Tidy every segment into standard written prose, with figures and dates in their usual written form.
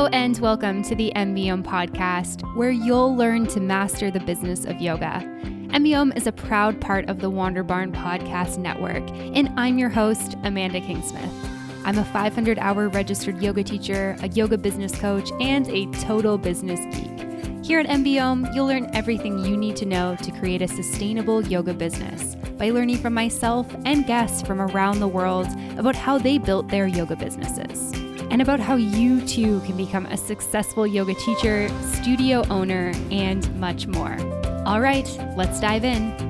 Hello and welcome to the MBOM podcast, where you'll learn to master the business of yoga. MBOM is a proud part of the Wander Barn Podcast Network, and I'm your host, Amanda Kingsmith. I'm a 500-hour registered yoga teacher, a yoga business coach, and a total business geek. Here at MBOM, you'll learn everything you need to know to create a sustainable yoga business by learning from myself and guests from around the world about how they built their yoga businesses, and about how you too can become a successful yoga teacher, studio owner, and much more. All right, let's dive in.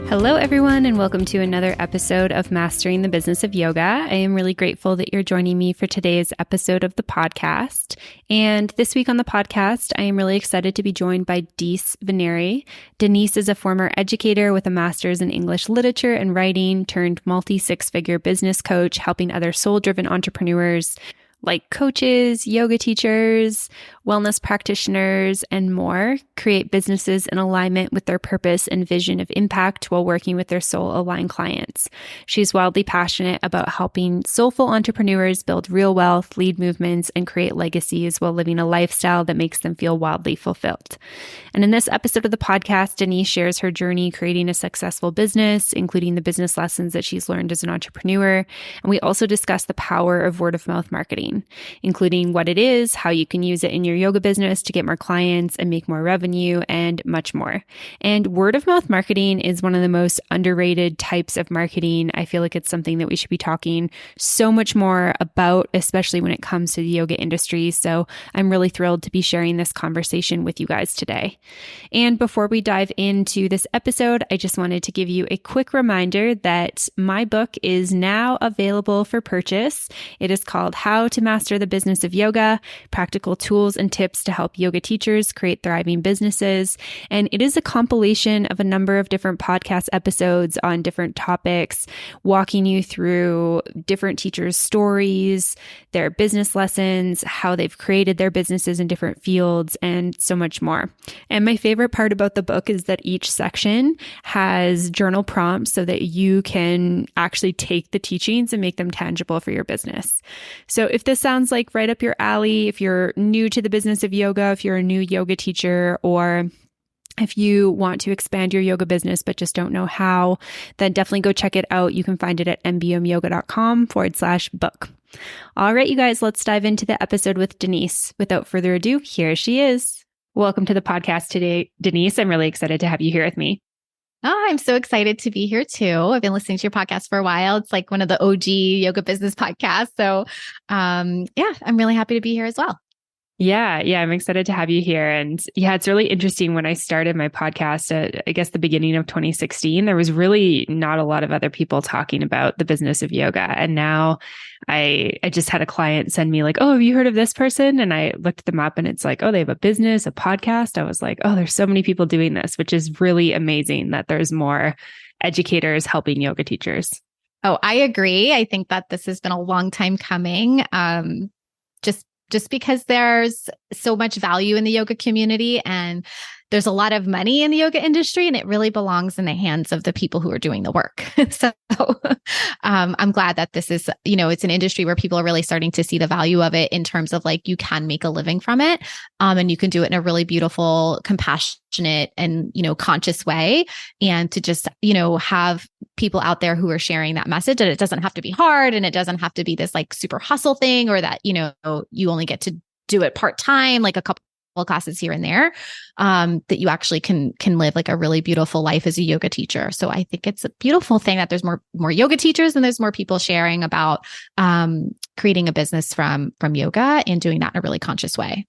Hello, everyone, and welcome to another episode of Mastering the Business of Yoga. I am really grateful that you're joining me for today's episode of the podcast. And this week on the podcast, I am really excited to be joined by Denise Vernieri. Denise is a former educator with a master's in English literature and writing turned multi-six-figure business coach, helping other soul-driven entrepreneurs like coaches, yoga teachers, wellness practitioners, and more create businesses in alignment with their purpose and vision of impact while working with their soul-aligned clients. She's wildly passionate about helping soulful entrepreneurs build real wealth, lead movements, and create legacies while living a lifestyle that makes them feel wildly fulfilled. And in this episode of the podcast, Denise shares her journey creating a successful business, including the business lessons that she's learned as an entrepreneur. And we also discuss the power of word-of-mouth marketing, including what it is, how you can use it in your yoga business to get more clients and make more revenue, and much more. And word of mouth marketing is one of the most underrated types of marketing. I feel like it's something that we should be talking so much more about, especially when it comes to the yoga industry. So I'm really thrilled to be sharing this conversation with you guys today. And before we dive into this episode, I just wanted to give you a quick reminder that my book is now available for purchase. It is called How to Master the Business of Yoga, Practical Tools and Tips to Help Yoga Teachers Create Thriving Businesses. And it is a compilation of a number of different podcast episodes on different topics, walking you through different teachers' stories, their business lessons, how they've created their businesses in different fields, and so much more. And my favorite part about the book is that each section has journal prompts so that you can actually take the teachings and make them tangible for your business. So if this sounds like right up your alley, if you're new to the business of yoga, if you're a new yoga teacher, or if you want to expand your yoga business but just don't know how, then definitely go check it out. You can find it at mbomyoga.com/book. All right, you guys, let's dive into the episode with Denise. Without further ado, here she is. Welcome to the podcast today, Denise. I'm really excited to have you here with me. Oh, I'm so excited to be here too. I've been listening to your podcast for a while. It's like one of the OG yoga business podcasts. So I'm really happy to be here as well. Yeah, I'm excited to have you here. And yeah, it's really interesting. When I started my podcast at, I guess, the beginning of 2016, there was really not a lot of other people talking about the business of yoga. And now I just had a client send me like, oh, have you heard of this person? And I looked them up and it's like, oh, they have a business, a podcast. I was like, oh, there's so many people doing this, which is really amazing that there's more educators helping yoga teachers. Oh, I agree. I think that this has been a long time coming. Just because there's so much value in the yoga community and there's a lot of money in the yoga industry, and it really belongs in the hands of the people who are doing the work. So I'm glad that this is, it's an industry where people are really starting to see the value of it in terms of like, you can make a living from it. And you can do it in a really beautiful, compassionate and, conscious way. And to just, have people out there who are sharing that message, and it doesn't have to be hard, and it doesn't have to be this like super hustle thing, or that, you only get to do it part-time, like a couple classes here and there, that you actually can live like a really beautiful life as a yoga teacher. So I think it's a beautiful thing that there's more yoga teachers and there's more people sharing about creating a business from yoga and doing that in a really conscious way.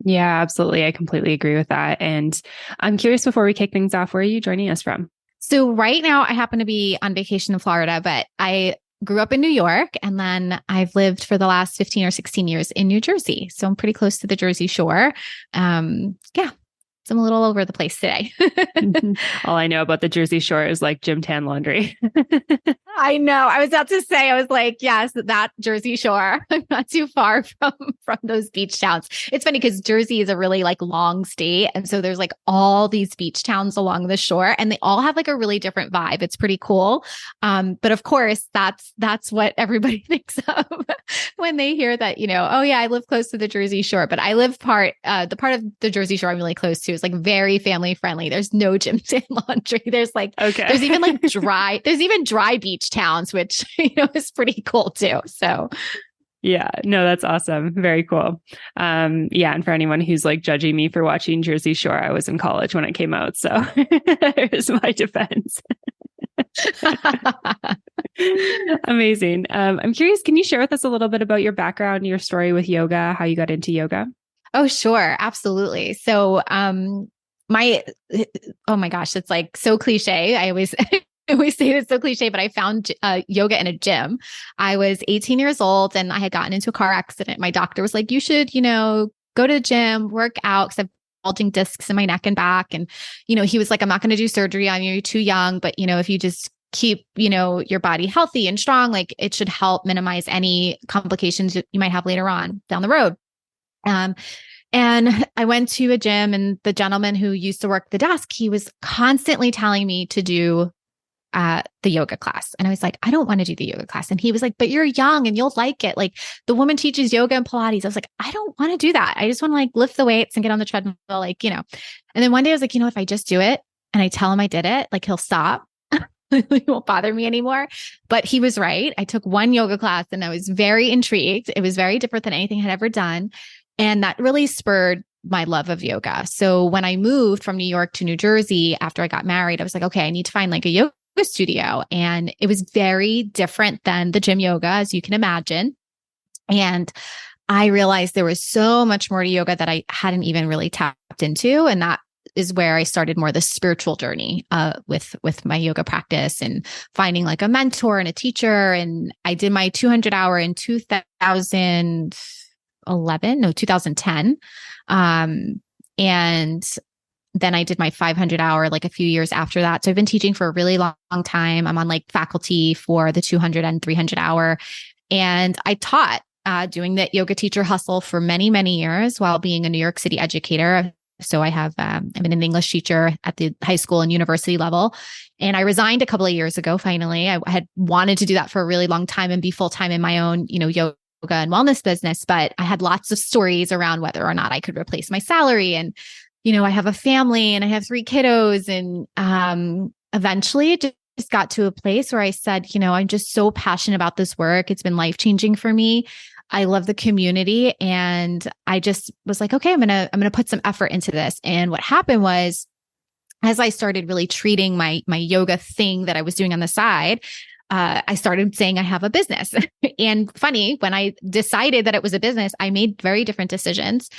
Yeah, absolutely. I completely agree with that. And I'm curious, before we kick things off, where are you joining us from? So right now I happen to be on vacation in Florida, but I grew up in New York, and then I've lived for the last 15 or 16 years in New Jersey. So I'm pretty close to the Jersey Shore. I'm a little over the place today. All I know about the Jersey Shore is like gym tan laundry. I know. I was about to say, I was like, yes, that Jersey Shore. I'm not too far from those beach towns. It's funny because Jersey is a really like long state. And so there's like all these beach towns along the shore and they all have like a really different vibe. It's pretty cool. But of course, that's what everybody thinks of when they hear that, oh yeah, I live close to the Jersey Shore, but I live the part of the Jersey Shore I'm really close to is like very family friendly. There's no gym tan laundry. There's like, there's even like dry beach towns, which, is pretty cool too. So yeah, no, that's awesome. Very cool. Yeah. And for anyone who's like judging me for watching Jersey Shore, I was in college when it came out. So here's my defense. Amazing. I'm curious, can you share with us a little bit about your background, your story with yoga, how you got into yoga? Oh, sure. Absolutely. So, oh my gosh, it's like so cliche. I always say it's so cliche, but I found yoga in a gym. I was 18 years old and I had gotten into a car accident. My doctor was like, you should, go to the gym, work out because I've bulging discs in my neck and back. And, he was like, I'm not going to do surgery on you. You're too young. But, if you just keep, your body healthy and strong, like it should help minimize any complications you might have later on down the road. And I went to a gym and the gentleman who used to work the desk, he was constantly telling me to do the yoga class. And I was like, I don't want to do the yoga class. And he was like, but you're young and you'll like it. Like the woman teaches yoga and Pilates. I was like, I don't want to do that. I just want to like lift the weights and get on the treadmill, like, And then one day I was like, if I just do it and I tell him I did it, like he'll stop. He won't bother me anymore. But he was right. I took one yoga class and I was very intrigued. It was very different than anything I had ever done. And that really spurred my love of yoga. So when I moved from New York to New Jersey after I got married, I was like, okay, I need to find like a yoga studio. And it was very different than the gym yoga, as you can imagine. And I realized there was so much more to yoga that I hadn't even really tapped into. And that is where I started more the spiritual journey with my yoga practice and finding like a mentor and a teacher. And I did my 200-hour in 2010. And then I did my 500-hour like a few years after that. So I've been teaching for a really long time. I'm on like faculty for the 200 and 300-hour. And I taught doing the yoga teacher hustle for many, many years while being a New York City educator. So I have, I've been an English teacher at the high school and university level. And I resigned a couple of years ago, finally. I had wanted to do that for a really long time and be full-time in my own, yoga and wellness business, but I had lots of stories around whether or not I could replace my salary. And, I have a family and I have 3 kiddos. And eventually it just got to a place where I said, I'm just so passionate about this work. It's been life-changing for me. I love the community. And I just was like, okay, I'm going to put some effort into this. And what happened was, as I started really treating my yoga thing that I was doing on the side, I started saying I have a business. And funny, when I decided that it was a business, I made very different decisions.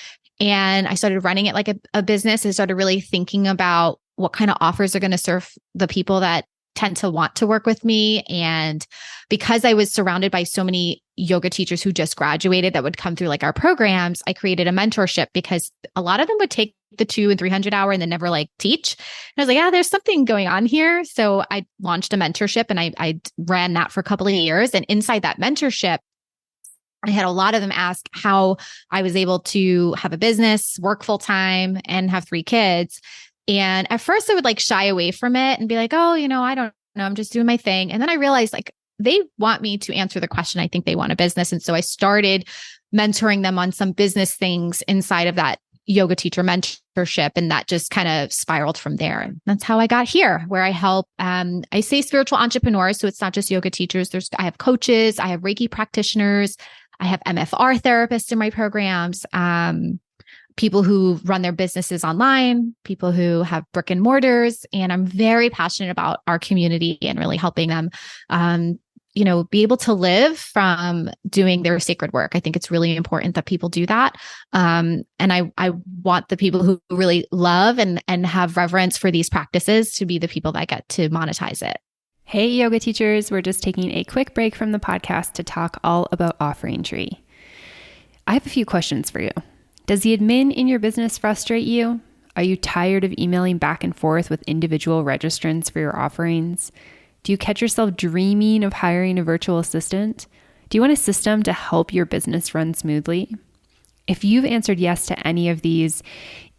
And I started running it like a business. I started really thinking about what kind of offers are going to serve the people that tend to want to work with me. And because I was surrounded by so many yoga teachers who just graduated that would come through like our programs, I created a mentorship because a lot of them would take the 200 and 300-hour and then never like teach. And I was like, yeah, there's something going on here. So I launched a mentorship and I ran that for a couple of years. And inside that mentorship, I had a lot of them ask how I was able to have a business, work full time, and have 3 kids. And at first I would like shy away from it and be like, oh, I don't know, I'm just doing my thing. And then I realized like they want me to answer the question. I think they want a business. And so I started mentoring them on some business things inside of that yoga teacher mentorship. And that just kind of spiraled from there. And that's how I got here, where I help, I say spiritual entrepreneurs. So it's not just yoga teachers. I have coaches, I have Reiki practitioners, I have MFR therapists in my programs, people who run their businesses online, people who have brick and mortars. And I'm very passionate about our community and really helping them, be able to live from doing their sacred work. I think it's really important that people do that. And I want the people who really love and have reverence for these practices to be the people that get to monetize it. Hey, yoga teachers, we're just taking a quick break from the podcast to talk all about Offering Tree. I have a few questions for you. Does the admin in your business frustrate you? Are you tired of emailing back and forth with individual registrants for your offerings? Do you catch yourself dreaming of hiring a virtual assistant? Do you want a system to help your business run smoothly? If you've answered yes to any of these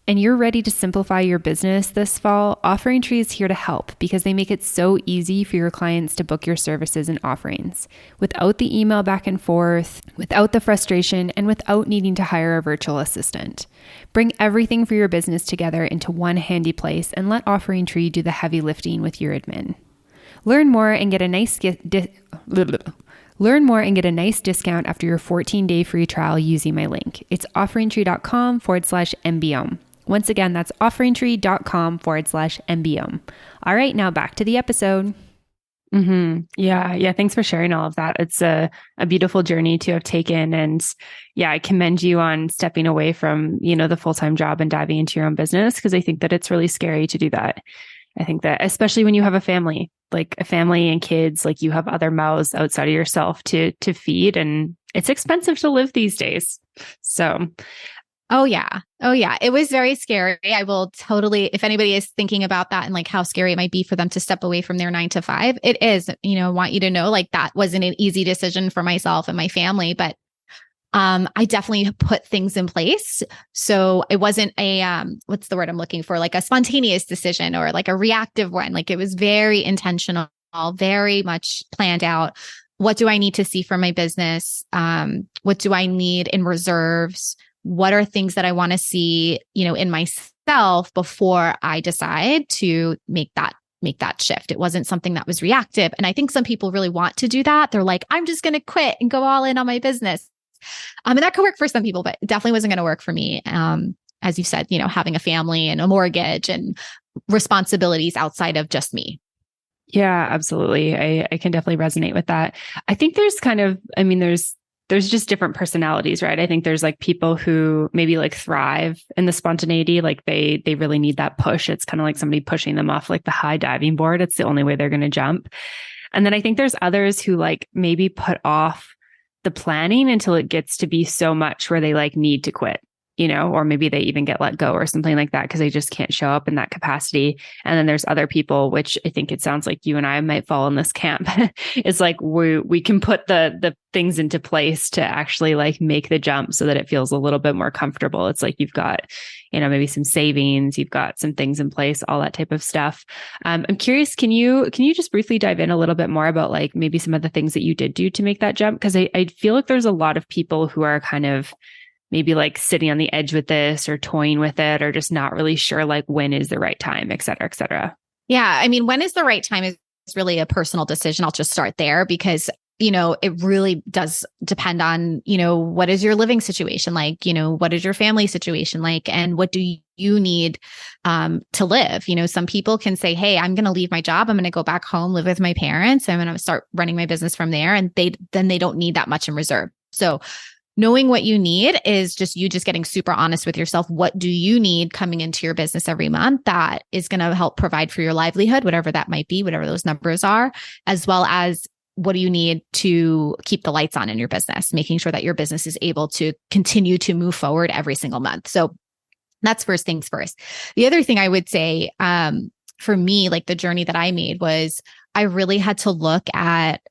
and you're ready to simplify your business this fall, Offering Tree is here to help because they make it so easy for your clients to book your services and offerings without the email back and forth, without the frustration, and without needing to hire a virtual assistant. Bring everything for your business together into one handy place and let Offering Tree do the heavy lifting with your admin. Learn more and get a nice discount after your 14-day free trial using my link. It's offeringtree.com/MBOM. Once again, that's offeringtree.com/MBOM. All right, now back to the episode. Yeah. Thanks for sharing all of that. It's a beautiful journey to have taken. And yeah, I commend you on stepping away from, the full-time job and diving into your own business, because I think that it's really scary to do that. I think that especially when you have a family and kids, like you have other mouths outside of yourself to feed, and it's expensive to live these days. So Oh yeah. It was very scary. I will totally, if anybody is thinking about that and like how scary it might be for them to step away from their 9 to 5, it is, I want you to know like that wasn't an easy decision for myself and my family, but I definitely put things in place. So it wasn't a, what's the word I'm looking for? Like a spontaneous decision or like a reactive one. Like it was very intentional, very much planned out. What do I need to see for my business? What do I need in reserves? What are things that I want to see, in myself before I decide to make that shift? It wasn't something that was reactive. And I think some people really want to do that. They're like, I'm just going to quit and go all in on my business. And that could work for some people, but it definitely wasn't going to work for me. As you said, having a family and a mortgage and responsibilities outside of just me. yeah, absolutely. I can definitely resonate with that. I think there's there's just different personalities, right? I think there's like people who maybe like thrive in the spontaneity, like they really need that push. It's kind of like somebody pushing them off like the high diving board. It's the only way they're going to jump. And then I think there's others who like maybe put off the planning until it gets to be so much where they like need to quit, or maybe they even get let go or something like that because they just can't show up in that capacity. And then there's other people, which I think it sounds like you and I might fall in this camp. It's like we can put the things into place to actually like make the jump so that it feels a little bit more comfortable. It's like you've got, maybe some savings, you've got some things in place, all that type of stuff. I'm curious, can you just briefly dive in a little bit more about like maybe some of the things that you did do to make that jump? Because I feel like there's a lot of people who are kind of maybe like sitting on the edge with this or toying with it or just not really sure like when is the right time, et cetera, et cetera. Yeah. I mean, when is the right time is really a personal decision. I'll just start there because, it really does depend on, what is your living situation like, what is your family situation like, and what do you need to live? Some people can say, hey, I'm going to leave my job. I'm going to go back home, live with my parents. I'm going to start running my business from there. And they don't need that much in reserve. So knowing what you need is just getting super honest with yourself. What do you need coming into your business every month that is going to help provide for your livelihood, whatever that might be, whatever those numbers are, as well as what do you need to keep the lights on in your business, making sure that your business is able to continue to move forward every single month. So that's first things first. The other thing I would say for me, like the journey that I made was I really had to look at,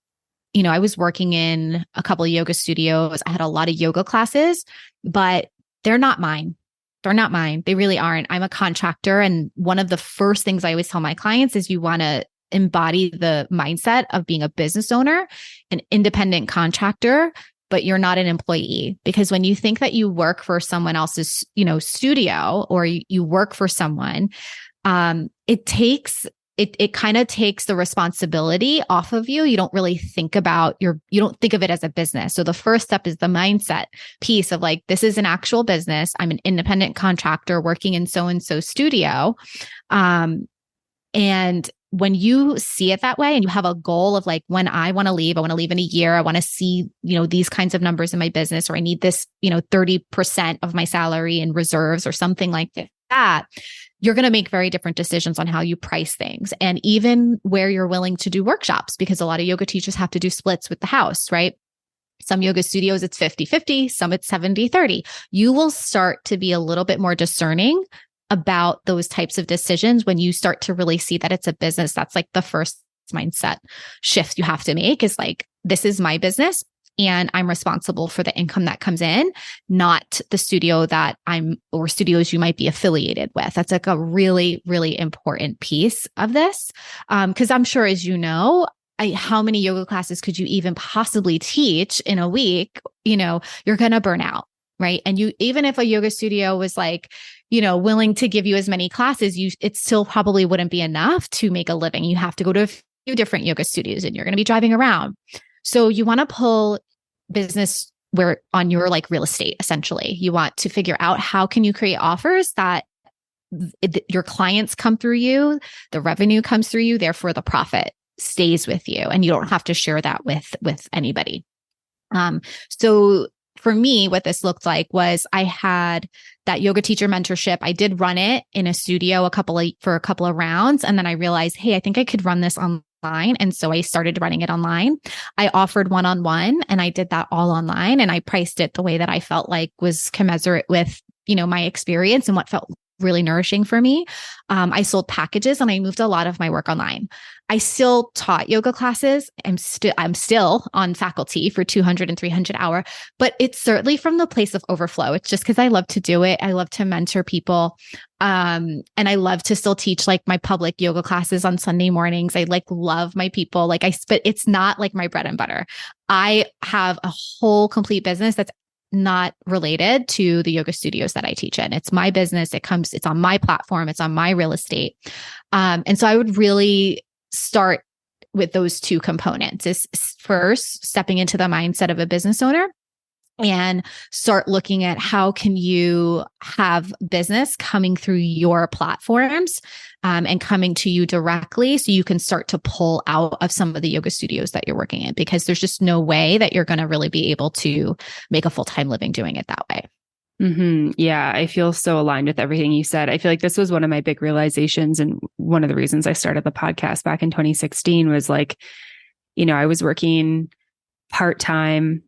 I was working in a couple of yoga studios. I had a lot of yoga classes, but they're not mine. They're not mine. They really aren't. I'm a contractor. And one of the first things I always tell my clients is you want to embody the mindset of being a business owner, an independent contractor, but you're not an employee. Because when you think that you work for someone else's, studio or you work for someone, it kind of takes the responsibility off of you. You don't really think about you don't think of it as a business. So the first step is the mindset piece of like, this is an actual business. I'm an independent contractor working in so-and-so studio. And when you see it that way and you have a goal of like, when I want to leave in a year, I want to see, these kinds of numbers in my business, or I need this, 30% of my salary in reserves or something like that, you're going to make very different decisions on how you price things and even where you're willing to do workshops, because a lot of yoga teachers have to do splits with the house, right? Some yoga studios, it's 50-50, some it's 70-30. You will start to be a little bit more discerning about those types of decisions when you start to really see that it's a business. That's like the first mindset shift you have to make is like, this is my business and I'm responsible for the income that comes in, not the studio or studios you might be affiliated with. That's like a really, really important piece of this. Because I'm sure, as you know, how many yoga classes could you even possibly teach in a week? You're going to burn out. Right. And even if a yoga studio was like, willing to give you as many classes, it still probably wouldn't be enough to make a living. You have to go to a few different yoga studios and you're going to be driving around. So you want to pull business on your like real estate, essentially. You want to figure out how can you create offers that your clients come through you, the revenue comes through you, therefore the profit stays with you and you don't have to share that with anybody. So for me, what this looked like was I had that yoga teacher mentorship. I did run it in a studio for a couple of rounds. And then I realized, hey, I think I could run this online. And so I started running it online. I offered one-on-one and I did that all online. And I priced it the way that I felt like was commensurate with, my experience and what felt really nourishing for me. I sold packages and I moved a lot of my work online. I still taught yoga classes. I'm still on faculty for 200 and 300 hour, but it's certainly from the place of overflow. It's just because I love to do it. I love to mentor people. And I love to still teach like my public yoga classes on Sunday mornings. I love my people. But it's not like my bread and butter. I have a whole complete business that's not related to the yoga studios that I teach in. It's my business. It's on my platform. It's on my real estate. And so I would really start with those two components is first stepping into the mindset of a business owner and start looking at how can you have business coming through your platforms and coming to you directly so you can start to pull out of some of the yoga studios that you're working in, because there's just no way that you're going to really be able to make a full-time living doing it that way. Mm-hmm. Yeah, I feel so aligned with everything you said. I feel like this was one of my big realizations. And one of the reasons I started the podcast back in 2016 was like, I was working part-time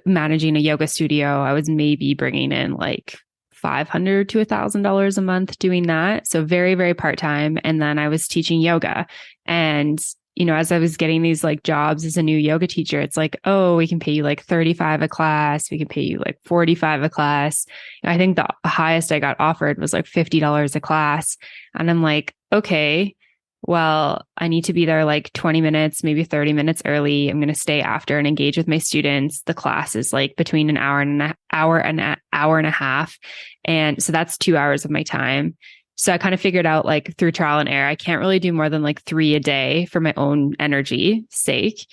managing a yoga studio. I was maybe bringing in like $500 to $1,000 a month doing that. So very, very part-time. And then I was teaching yoga. And, as I was getting these like jobs as a new yoga teacher, it's like, oh, we can pay you like $35 a class. We can pay you like $45 a class. I think the highest I got offered was like $50 a class. And I'm like, okay, well, I need to be there like 20 minutes, maybe 30 minutes early. I'm going to stay after and engage with my students. The class is like between an hour and an hour and a half. And so that's 2 hours of my time. So I kind of figured out like through trial and error, I can't really do more than like 3 a day for my own energy sake,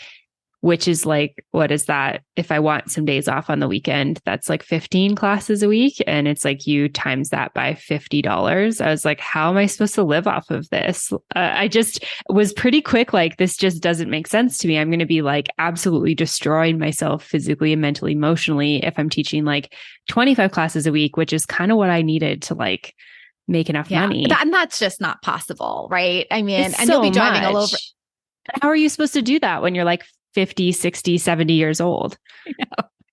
which is like, what is that? If I want some days off on the weekend, that's like 15 classes a week. And it's like you times that by $50. I was like, how am I supposed to live off of this? I just was pretty quick. Like, this just doesn't make sense to me. I'm going to be like absolutely destroying myself physically and mentally, emotionally, if I'm teaching like 25 classes a week, which is kind of what I needed to like make enough money. And that's just not possible, right? I mean, it's and so you'll be driving all over. How are you supposed to do that when you're like 50, 60, 70 years old?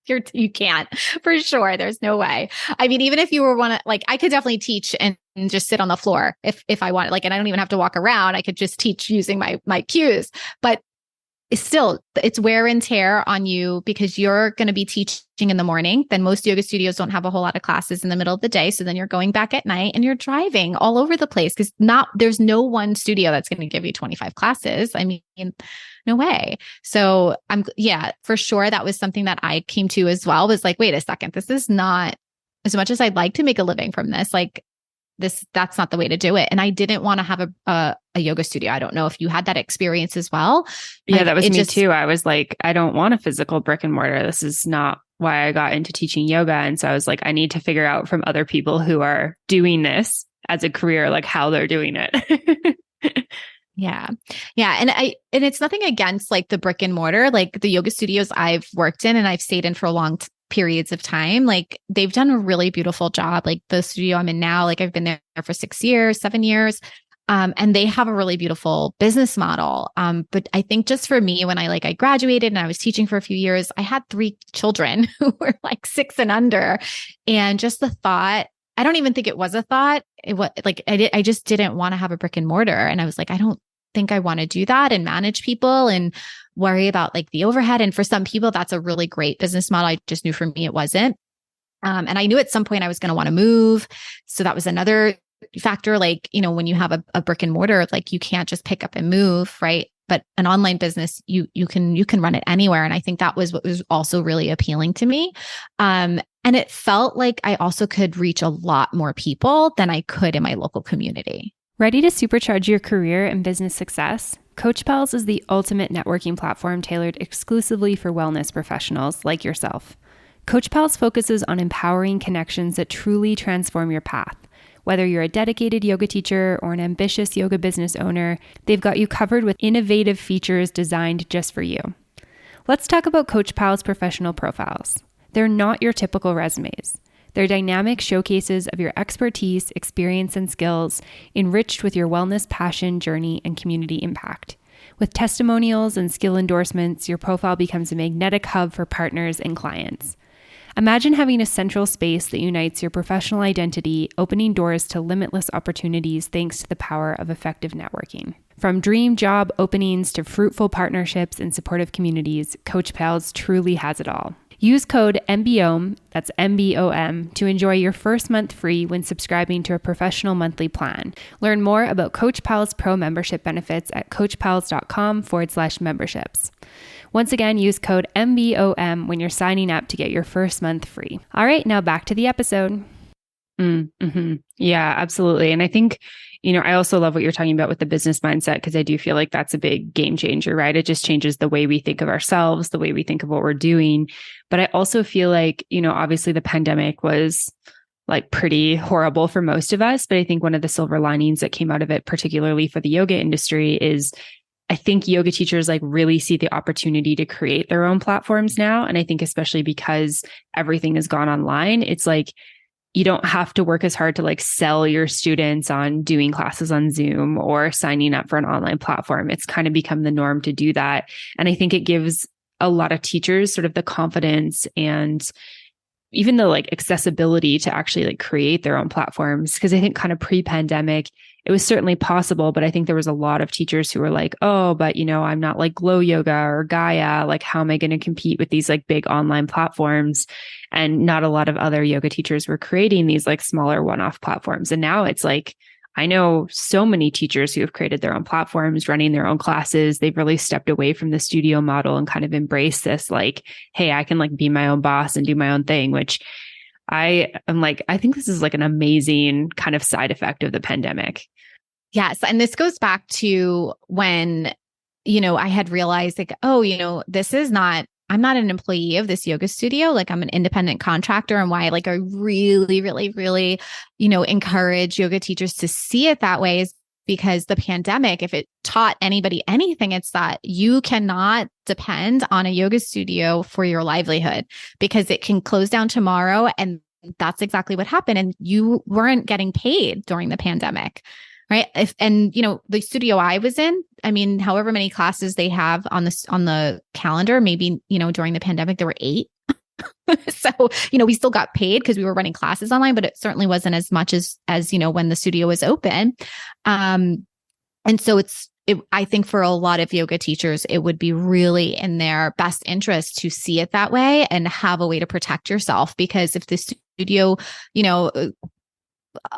You can't, for sure. There's no way. I mean, even if you were I could definitely teach and just sit on the floor if I wanted, and I don't even have to walk around. I could just teach using my cues, but it's wear and tear on you because you're going to be teaching in the morning. Then most yoga studios don't have a whole lot of classes in the middle of the day. So then you're going back at night and you're driving all over the place because there's no one studio that's going to give you 25 classes. I mean, no way. So for sure. That was something that I came to as well, was like, wait a second, this is not, as much as I'd like to make a living from this, that's not the way to do it. And I didn't want to have a yoga studio. I don't know if you had that experience as well. Yeah, that was me too. I was like, I don't want a physical brick and mortar. This is not why I got into teaching yoga. And so I was like, I need to figure out from other people who are doing this as a career, like how they're doing it. Yeah. Yeah. And it's nothing against like the brick and mortar, like the yoga studios I've worked in and I've stayed in for long periods of time. Like they've done a really beautiful job. Like the studio I'm in now, like I've been there for 6 years, 7 years. And they have a really beautiful business model. But I think just for me, when I graduated and I was teaching for a few years, I had 3 children who were like 6 and under. And just the thought I don't even think it was a thought. It was like, I just didn't want to have a brick and mortar. And I was like, I don't think I want to do that and manage people and worry about like the overhead. And for some people, that's a really great business model. I just knew for me, it wasn't. And I knew at some point I was going to want to move. So that was another factor. Like, when you have a brick and mortar, like you can't just pick up and move, right? But an online business, you can run it anywhere. And I think that was what was also really appealing to me. And it felt like I also could reach a lot more people than I could in my local community. Ready to supercharge your career and business success? Coach Pals is the ultimate networking platform tailored exclusively for wellness professionals like yourself. Coach Pals focuses on empowering connections that truly transform your path. Whether you're a dedicated yoga teacher or an ambitious yoga business owner, they've got you covered with innovative features designed just for you. Let's talk about Coach Pals' professional profiles. They're not your typical resumes. They're dynamic showcases of your expertise, experience, and skills, enriched with your wellness passion, journey, and community impact. With testimonials and skill endorsements, your profile becomes a magnetic hub for partners and clients. Imagine having a central space that unites your professional identity, opening doors to limitless opportunities thanks to the power of effective networking. From dream job openings to fruitful partnerships and supportive communities, Coach Pals truly has it all. Use code MBOM, that's MBOM, to enjoy your first month free when subscribing to a professional monthly plan. Learn more about Coach Pals Pro membership benefits at coachpals.com/memberships. Once again, use code MBOM when you're signing up to get your first month free. All right, now back to the episode. Mm-hmm. Yeah, absolutely. And I think, I also love what you're talking about with the business mindset, because I do feel like that's a big game changer, right? It just changes the way we think of ourselves, the way we think of what we're doing. But I also feel like, obviously the pandemic was like pretty horrible for most of us. But I think one of the silver linings that came out of it, particularly for the yoga industry, is I think yoga teachers like really see the opportunity to create their own platforms now. And I think especially because everything has gone online, it's like, you don't have to work as hard to like sell your students on doing classes on Zoom or signing up for an online platform. It's kind of become the norm to do that. And I think it gives a lot of teachers sort of the confidence and even the like accessibility to actually like create their own platforms. Because I think kind of pre-pandemic, it was certainly possible, but I think there was a lot of teachers who were like, oh, but I'm not like Glow Yoga or Gaia. Like, how am I going to compete with these like big online platforms? And not a lot of other yoga teachers were creating these like smaller one-off platforms. And now it's like, I know so many teachers who have created their own platforms, running their own classes. They've really stepped away from the studio model and kind of embraced this like, hey, I can like be my own boss and do my own thing, which I am like, I think this is like an amazing kind of side effect of the pandemic. Yes. And this goes back to when, I had realized like, oh, this is not, I'm not an employee of this yoga studio. Like I'm an independent contractor, and why like I really, really, really, encourage yoga teachers to see it that way is because the pandemic, if it taught anybody anything, it's that you cannot depend on a yoga studio for your livelihood, because it can close down tomorrow. And that's exactly what happened. And you weren't getting paid during the pandemic. Right. The studio I was in, I mean, however many classes they have on the calendar, maybe, during the pandemic, there were 8. So, we still got paid because we were running classes online, but it certainly wasn't as much as, when the studio was open. And so I think for a lot of yoga teachers, it would be really in their best interest to see it that way and have a way to protect yourself. Because if the studio,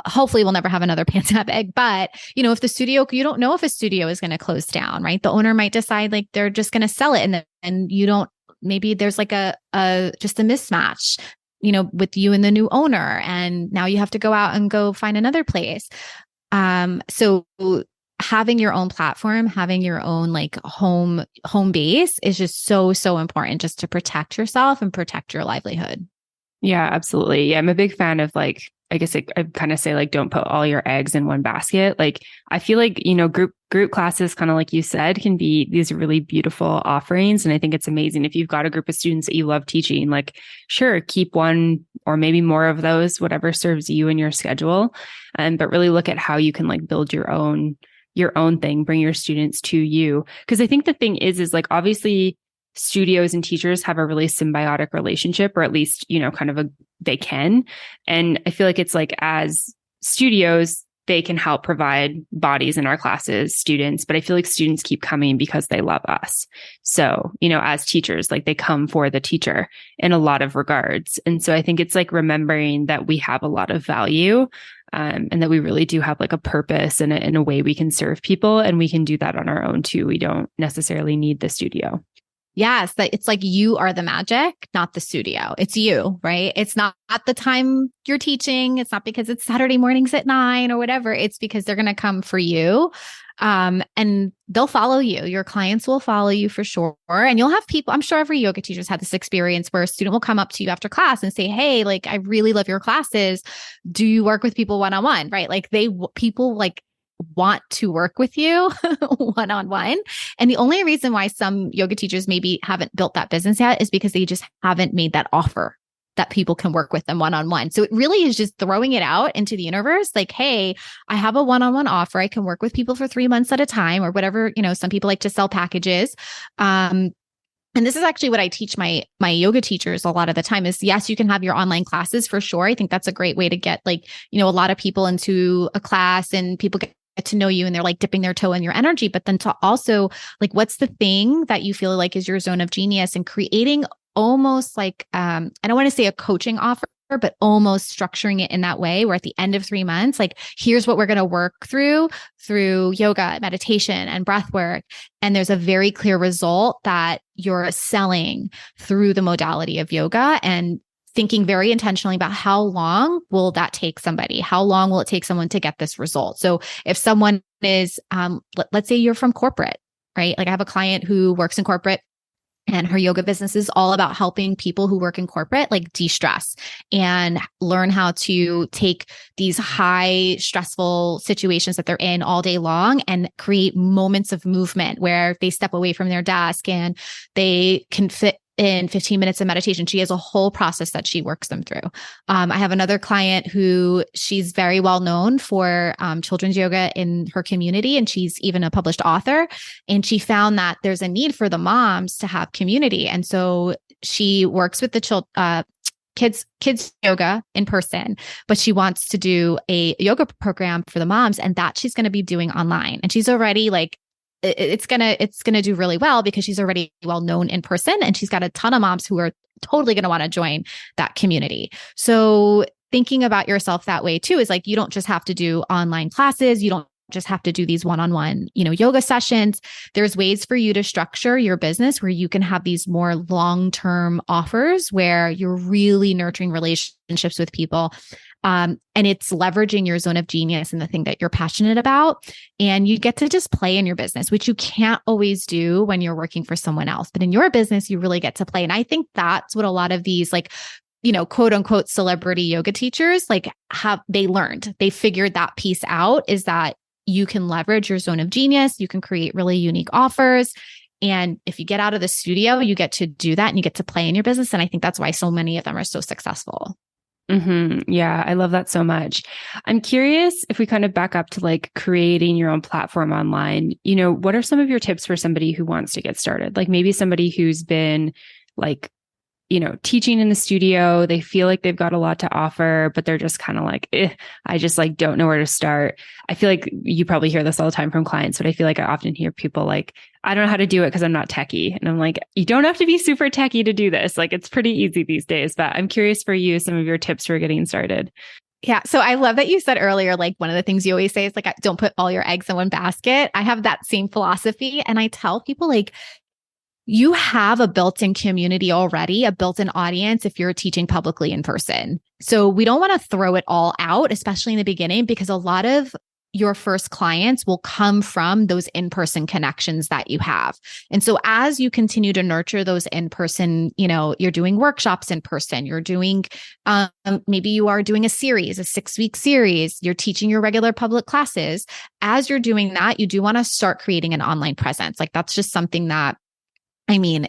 hopefully we'll never have another pandemic, but if the studio, you don't know if a studio is going to close down, right? The owner might decide like they're just going to sell it, and you don't, maybe there's like just a mismatch, with you and the new owner. And now you have to go out and go find another place. So having your own platform, having your own like home base is just so, so important, just to protect yourself and protect your livelihood. Yeah, absolutely. Yeah. I'm a big fan of like, I guess I kind of say like, don't put all your eggs in one basket. Like, I feel like, group classes, kind of like you said, can be these really beautiful offerings. And I think it's amazing if you've got a group of students that you love teaching, like, sure, keep one or maybe more of those, whatever serves you and your schedule. But really look at how you can like build your own thing, bring your students to you. Because I think the thing is like, obviously, studios and teachers have a really symbiotic relationship, or at least, they can. And I feel like it's like, as studios, they can help provide bodies in our classes, students, but I feel like students keep coming because they love us. So, as teachers, like, they come for the teacher in a lot of regards. And so I think it's like remembering that we have a lot of value, and that we really do have like a purpose and a way we can serve people. And we can do that on our own too. We don't necessarily need the studio. Yes, that it's like you are the magic, not the studio. It's you, right? It's not at the time you're teaching. It's not because it's Saturday mornings at 9 or whatever. It's because they're going to come for you. And they'll follow you. Your clients will follow you for sure. And you'll have people, I'm sure every yoga teacher's had this experience where a student will come up to you after class and say, hey, like, I really love your classes. Do you work with people one-on-one? Right? Like people like want to work with you one-on-one. And the only reason why some yoga teachers maybe haven't built that business yet is because they just haven't made that offer that people can work with them one-on-one. So it really is just throwing it out into the universe. Like, hey, I have a one-on-one offer. I can work with people for 3 months at a time, or whatever. Some people like to sell packages. And this is actually what I teach my yoga teachers a lot of the time is, yes, you can have your online classes for sure. I think that's a great way to get a lot of people into a class, and people get to know you, and they're like dipping their toe in your energy. But then to also like, what's the thing that you feel like is your zone of genius, and creating almost like, I don't want to say a coaching offer, but almost structuring it in that way where at the end of 3 months, like, here's what we're going to work through yoga, meditation, and breath work. And there's a very clear result that you're selling through the modality of yoga, and thinking very intentionally about how long will that take somebody? How long will it take someone to get this result? So if someone is, let's say you're from corporate, right? Like, I have a client who works in corporate, and her yoga business is all about helping people who work in corporate, like, de-stress and learn how to take these high stressful situations that they're in all day long and create moments of movement where they step away from their desk and they can fit in 15 minutes of meditation. She has a whole process that she works them through. I have another client who she's very well known for children's yoga in her community, and she's even a published author. And she found that there's a need for the moms to have community. And so she works with the kids yoga in person, but she wants to do a yoga program for the moms, and that she's going to be doing online. And she's already like, it's gonna do really well because she's already well known in person, and she's got a ton of moms who are totally going to want to join that community. So thinking about yourself that way too is like, you don't just have to do online classes. You don't just have to do these one-on-one, yoga sessions. There's ways for you to structure your business where you can have these more long-term offers where you're really nurturing relationships with people. And it's leveraging your zone of genius and the thing that you're passionate about. And you get to just play in your business, which you can't always do when you're working for someone else. But in your business, you really get to play. And I think that's what a lot of these quote unquote celebrity yoga teachers they learned. They figured that piece out, is that you can leverage your zone of genius. You can create really unique offers. And if you get out of the studio, you get to do that and you get to play in your business. And I think that's why so many of them are so successful. Mm-hmm. Yeah, I love that so much. I'm curious if we kind of back up to creating your own platform online, what are some of your tips for somebody who wants to get started? Like maybe somebody who's been teaching in the studio, they feel like they've got a lot to offer, but they're just kind of I just don't know where to start. I feel like you probably hear this all the time from clients, but I feel like I often hear people I don't know how to do it because I'm not techie. And I'm like, you don't have to be super techie to do this. It's pretty easy these days, but I'm curious for you, some of your tips for getting started. Yeah. So I love that you said earlier, one of the things you always say is don't put all your eggs in one basket. I have that same philosophy. And I tell people you have a built-in community already, a built-in audience if you're teaching publicly in person. So we don't want to throw it all out, especially in the beginning, because a lot of your first clients will come from those in-person connections that you have. And so as you continue to nurture those in-person, you're doing workshops in person, you're doing, maybe you are doing a 6-week series, you're teaching your regular public classes. As you're doing that, you do want to start creating an online presence. That's just something that, and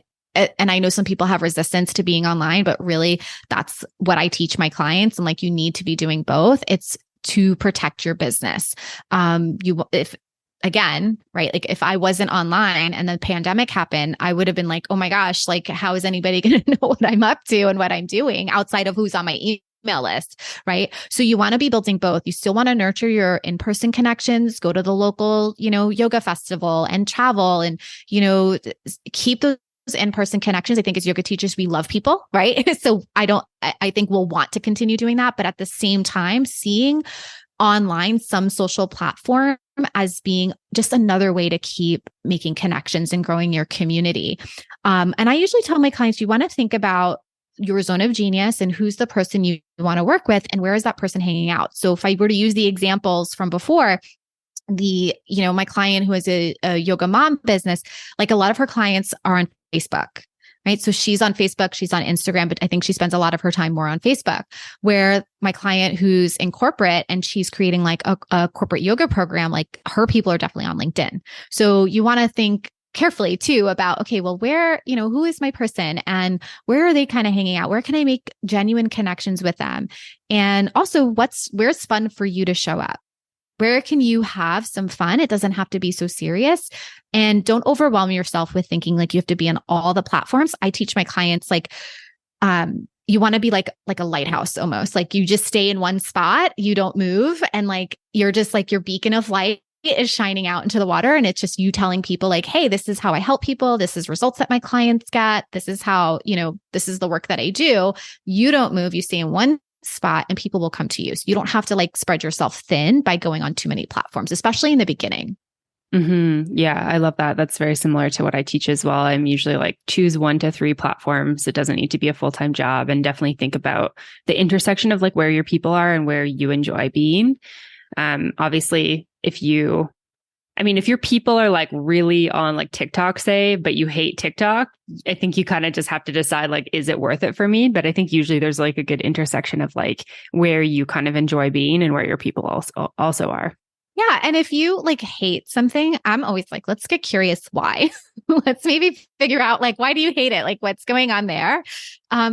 I know some people have resistance to being online, but really that's what I teach my clients. And you need to be doing both. It's to protect your business. If again, right? Like if I wasn't online and the pandemic happened, I would have been like, oh my gosh, like how is anybody going to know what I'm up to and what I'm doing outside of who's on my email list, right? So you want to be building both. You still want to nurture your in-person connections, go to the local, yoga festival and travel and, keep those in-person connections. I think as yoga teachers, we love people, right? So I think we'll want to continue doing that. But at the same time, seeing online some social platform as being just another way to keep making connections and growing your community. And I usually tell my clients, you want to think about your zone of genius and who's the person you want to work with and where is that person hanging out. So if I were to use the examples from before, my client who has a yoga mom business, like a lot of her clients are on Facebook, right? So she's on Facebook, she's on Instagram, but I think she spends a lot of her time more on Facebook. Where my client who's in corporate and she's creating like a corporate yoga program, like her people are definitely on LinkedIn. So you want to think carefully too about, okay, well, where, who is my person and where are they kind of hanging out? Where can I make genuine connections with them? And also where's fun for you to show up? Where can you have some fun? It doesn't have to be so serious. And don't overwhelm yourself with thinking like you have to be on all the platforms. I teach my clients like, you want to be like a lighthouse almost. Like you just stay in one spot, you don't move. And like, you're just like your beacon of light is shining out into the water. And it's just you telling people like, hey, this is how I help people. This is results that my clients get. This is how, this is the work that I do. You don't move. You stay in one spot and people will come to you. So you don't have to like spread yourself thin by going on too many platforms, especially in the beginning. Mm-hmm. Yeah, I love that. That's very similar to what I teach as well. I'm usually like choose 1 to 3 platforms. It doesn't need to be a full-time job, and definitely think about the intersection of like where your people are and where you enjoy being. Obviously, if your people are like really on like TikTok, say, but you hate TikTok, I think you kind of just have to decide like, is it worth it for me? But I think usually there's like a good intersection of like where you kind of enjoy being and where your people also are. Yeah. And if you like hate something, I'm always like, let's get curious why. Let's maybe figure out like, why do you hate it? Like what's going on there?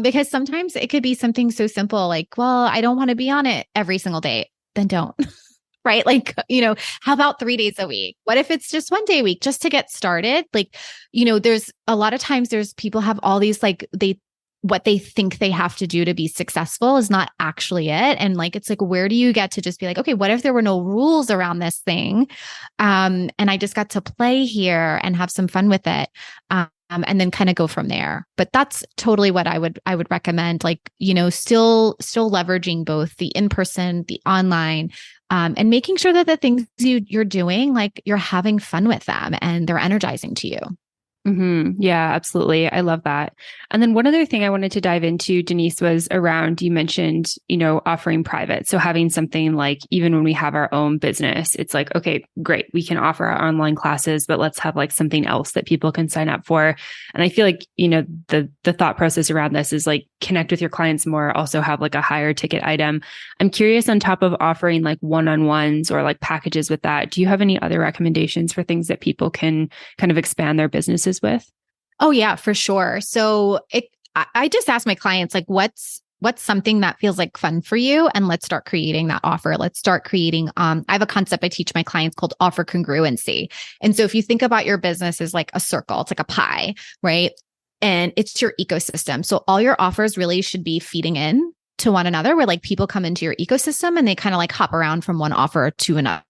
Because sometimes it could be something so simple like, well, I don't want to be on it every single day. Then don't. Right? Like, how about 3 days a week? What if it's just 1 day a week just to get started? Like, there's a lot of times there's people have all these like what they think they have to do to be successful is not actually it. And like, it's like, where do you get to just be like, okay, what if there were no rules around this thing? And I just got to play here and have some fun with it. And then kind of go from there. But that's totally what I would recommend, like, still leveraging both the in-person, the online, and making sure that the things you're doing, like you're having fun with them and they're energizing to you. Mm-hmm. Yeah, absolutely. I love that. And then one other thing I wanted to dive into, Denise, was around, you mentioned, offering private. So having something like, even when we have our own business, it's like, okay, great. We can offer our online classes, but let's have like something else that people can sign up for. And I feel like, the thought process around this is like connect with your clients more, also have like a higher ticket item. I'm curious, on top of offering like one-on-ones or like packages with that, do you have any other recommendations for things that people can kind of expand their businesses with? Oh yeah, for sure. So I just ask my clients, like, what's something that feels like fun for you? And let's start creating that offer. Let's start creating, I have a concept I teach my clients called offer congruency. And so if you think about your business as like a circle, it's like a pie, right? And it's your ecosystem. So all your offers really should be feeding in to one another, where like people come into your ecosystem and they kind of like hop around from one offer to another.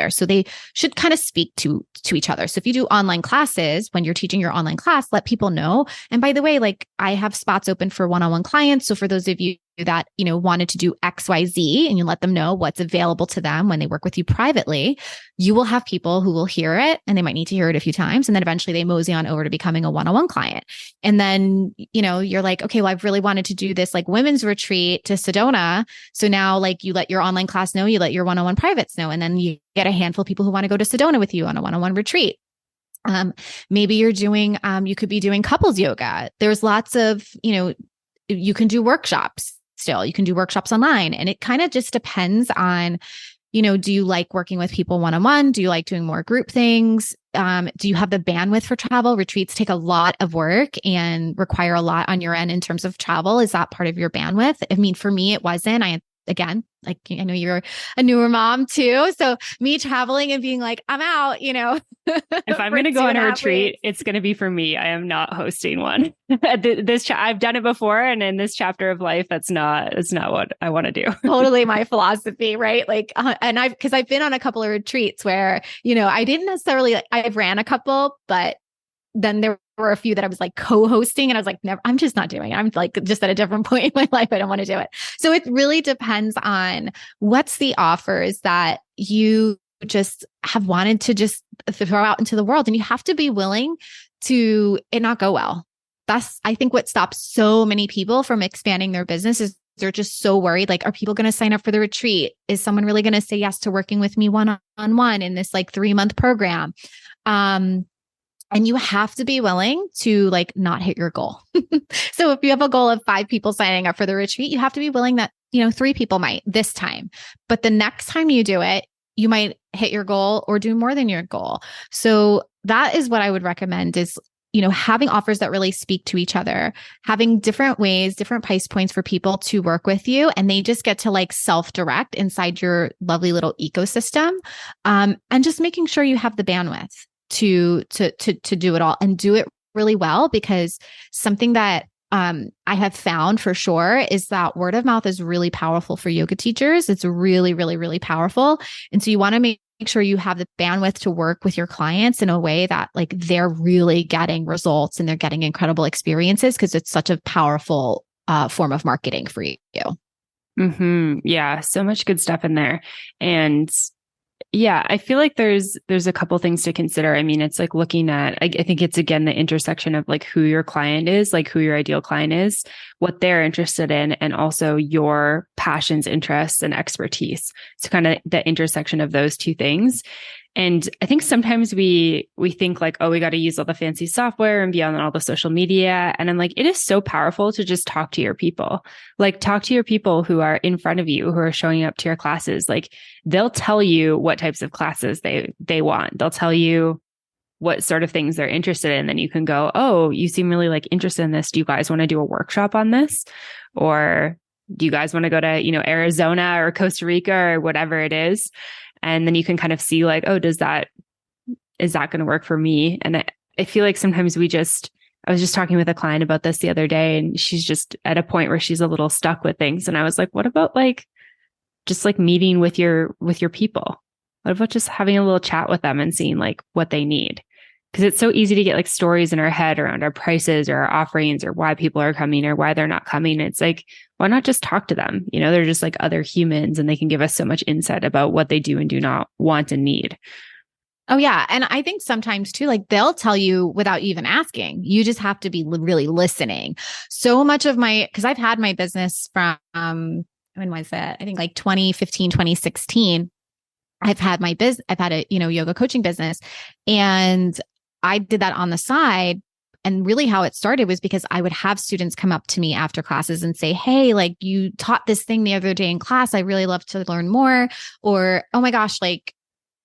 So they should kind of speak to each other. So if you do online classes, when you're teaching your online class, let people know. And by the way, like I have spots open for one-on-one clients. So for those of you that, wanted to do XYZ, and you let them know what's available to them when they work with you privately, you will have people who will hear it, and they might need to hear it a few times. And then eventually they mosey on over to becoming a one-on-one client. And then, you're like, okay, well, I've really wanted to do this like women's retreat to Sedona. So now like you let your online class know, you let your one-on-one privates know, and then you get a handful of people who want to go to Sedona with you on a one-on-one retreat. Maybe you're doing, you could be doing couples yoga. There's lots of, you can do workshops still, you can do workshops online, and it kind of just depends on, do you like working with people one-on-one? Do you like doing more group things? Do you have the bandwidth for travel? Retreats take a lot of work and require a lot on your end in terms of travel. Is that part of your bandwidth? I mean, for me, it wasn't. I had again, like I know you're a newer mom too. So me traveling and being like, I'm out, If I'm going to go on a retreat, it's going to be for me. I am not hosting one. I've done it before. And in this chapter of life, it's not what I want to do. Totally my philosophy, right? Like, and because I've been on a couple of retreats where, I didn't necessarily, I've ran a couple, but then there were a few that I was like co-hosting and I was like, never, I'm just not doing it. I'm like just at a different point in my life. I don't want to do it. So it really depends on what's the offers that you just have wanted to just throw out into the world. And you have to be willing to it not go well. That's, I think, what stops so many people from expanding their business is they're just so worried. Like, are people going to sign up for the retreat? Is someone really going to say yes to working with me one-on-one in this like 3-month program? And you have to be willing to like not hit your goal. So if you have a goal of 5 people signing up for the retreat, you have to be willing that, 3 people might this time, but the next time you do it, you might hit your goal or do more than your goal. So that is what I would recommend is, having offers that really speak to each other, having different ways, different price points for people to work with you. And they just get to like self-direct inside your lovely little ecosystem. And just making sure you have the bandwidth to do it all and do it really well, because something that I have found for sure is that word of mouth is really powerful for yoga teachers. It's really, really, really powerful. And so you want to make sure you have the bandwidth to work with your clients in a way that like they're really getting results and they're getting incredible experiences, because it's such a powerful form of marketing for you. Mm-hmm. Yeah. So much good stuff in there. And yeah, I feel like there's a couple things to consider. I mean, it's like looking at, I think it's again, the intersection of like who your client is, like who your ideal client is, what they're interested in, and also your passions, interests, and expertise. So kind of the intersection of those two things. And I think sometimes we think like, oh, we got to use all the fancy software and be on all the social media. And I'm like, it is so powerful to just talk to your people. Like talk to your people who are in front of you, who are showing up to your classes. Like they'll tell you what types of classes they want. They'll tell you what sort of things they're interested in. Then you can go, oh, you seem really like interested in this. Do you guys want to do a workshop on this? Or do you guys want to go to, Arizona or Costa Rica or whatever it is? And then you can kind of see like, oh, is that going to work for me? And I feel like sometimes I was just talking with a client about this the other day, and she's just at a point where she's a little stuck with things. And I was like, what about like, just like meeting with your people? What about just having a little chat with them and seeing like what they need? Because it's so easy to get like stories in our head around our prices or our offerings or why people are coming or why they're not coming. It's like, why not just talk to them? They're just like other humans, and they can give us so much insight about what they do and do not want and need. Oh yeah. And I think sometimes too, like they'll tell you without even asking. You just have to be really listening. So much of because I've had my business from, when was it? I think like 2015, 2016. I've had a, yoga coaching business, and I did that on the side. And really how it started was because I would have students come up to me after classes and say, hey, like you taught this thing the other day in class. I really love to learn more. Or, oh my gosh, like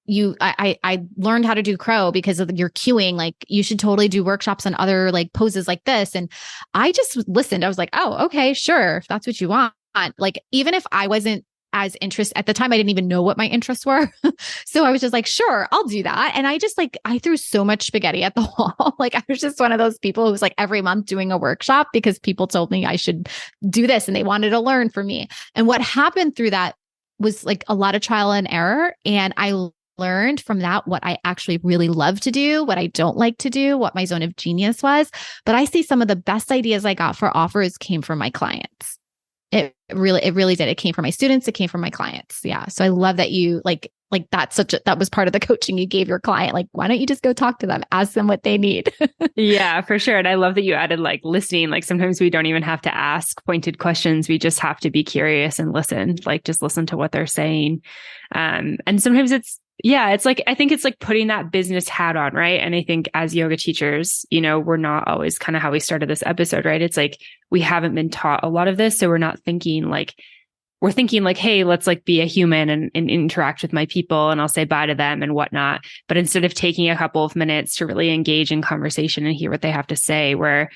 I learned how to do crow because of your cueing. Like you should totally do workshops on other like poses like this. And I just listened. I was like, oh, okay, sure. If that's what you want. Like, even if I wasn't as interested at the time, I didn't even know what my interests were. So I was just like, sure, I'll do that. And I just like, I threw so much spaghetti at the wall. Like I was just one of those people who was like every month doing a workshop because people told me I should do this and they wanted to learn from me. And what happened through that was like a lot of trial and error. And I learned from that what I actually really love to do, what I don't like to do, what my zone of genius was. But I see some of the best ideas I got for offers came from my clients. It really did. It came from my students. It came from my clients. Yeah. So I love that you like that was part of the coaching you gave your client. Like, why don't you just go talk to them, ask them what they need? Yeah, for sure. And I love that you added like listening. Like sometimes we don't even have to ask pointed questions. We just have to be curious and listen, like just listen to what they're saying. And sometimes it's like, I think it's like putting that business hat on, right? And I think as yoga teachers, we're not always kind of how we started this episode, right? It's like, we haven't been taught a lot of this. So we're thinking like, hey, let's like be a human and interact with my people and I'll say bye to them and whatnot. But instead of taking a couple of minutes to really engage in conversation and hear what they have to say, we're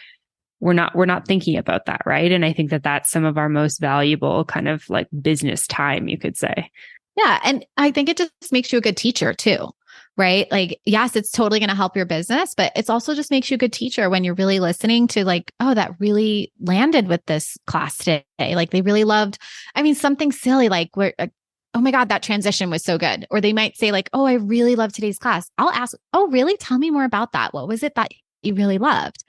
we're not thinking about that, right? And I think that that's some of our most valuable kind of like business time, you could say. Yeah. And I think it just makes you a good teacher too, right? Like, yes, it's totally going to help your business, but it's also just makes you a good teacher when you're really listening to like, oh, that really landed with this class today. Like they really loved, I mean, something silly like where, oh my God, that transition was so good. Or they might say like, oh, I really love today's class. I'll ask, oh, really? Tell me more about that. What was it that you really loved?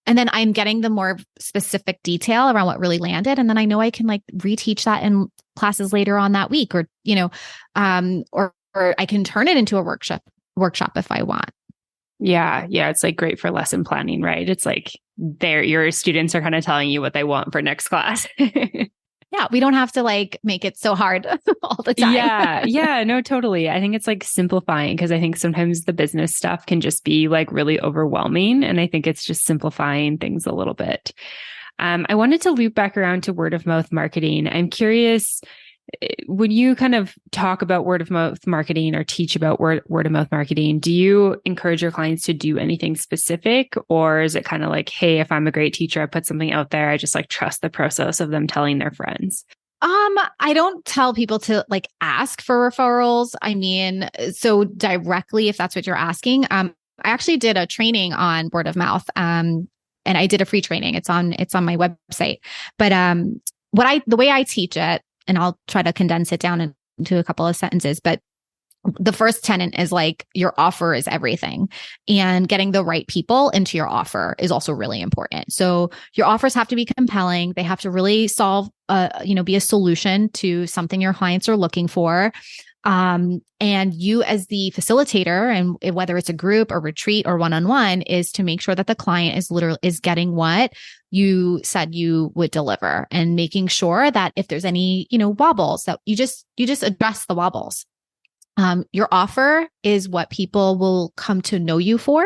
And then I'm getting the more specific detail around what really landed. And then I know I can like reteach that in classes later on that week or, or I can turn it into a workshop if I want. Yeah. Yeah. It's like great for lesson planning, right? It's like your students are kind of telling you what they want for next class. Yeah. We don't have to like make it so hard all the time. Yeah. Yeah. No, totally. I think it's like simplifying because I think sometimes the business stuff can just be like really overwhelming. And I think it's just simplifying things a little bit. I wanted to loop back around to word of mouth marketing. I'm curious, when you kind of talk about word of mouth marketing or teach about word of mouth marketing, do you encourage your clients to do anything specific? Or is it kind of like, hey, if I'm a great teacher, I put something out there, I just like trust the process of them telling their friends? I don't tell people to like ask for referrals. I mean, so directly, if that's what you're asking, I actually did a training on word of mouth. And I did a free training. It's on my website. But the way I teach it, and I'll try to condense it down into a couple of sentences, but the first tenet is like your offer is everything, and getting the right people into your offer is also really important. So your offers have to be compelling. They have to really solve, be a solution to something your clients are looking for. And you as the facilitator, and whether it's a group or retreat or one-on-one, is to make sure that the client is getting what you said you would deliver, and making sure that if there's any, wobbles, that you just address the wobbles. Your offer is what people will come to know you for.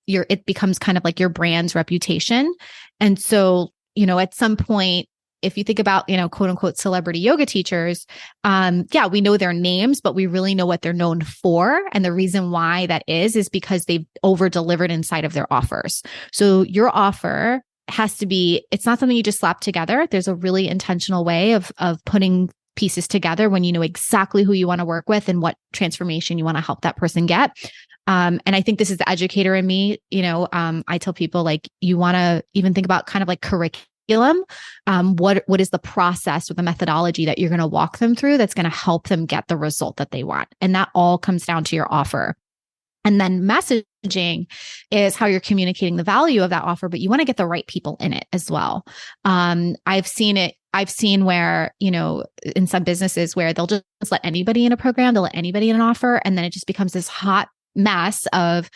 It becomes kind of like your brand's reputation. And so, at some point, if you think about, quote unquote, celebrity yoga teachers, we know their names, but we really know what they're known for. And the reason why that is because they've over delivered inside of their offers. So your offer has to be, it's not something you just slap together. There's a really intentional way of putting pieces together when you know exactly who you want to work with and what transformation you want to help that person get. And I think this is the educator in me. I tell people like, you want to even think about kind of like curriculum. What is the process or the methodology that you're going to walk them through that's going to help them get the result that they want? And that all comes down to your offer. And then messaging is how you're communicating the value of that offer, but you want to get the right people in it as well. I've seen where, in some businesses where they'll just let anybody in a program, they'll let anybody in an offer, and then it just becomes this hot mess of,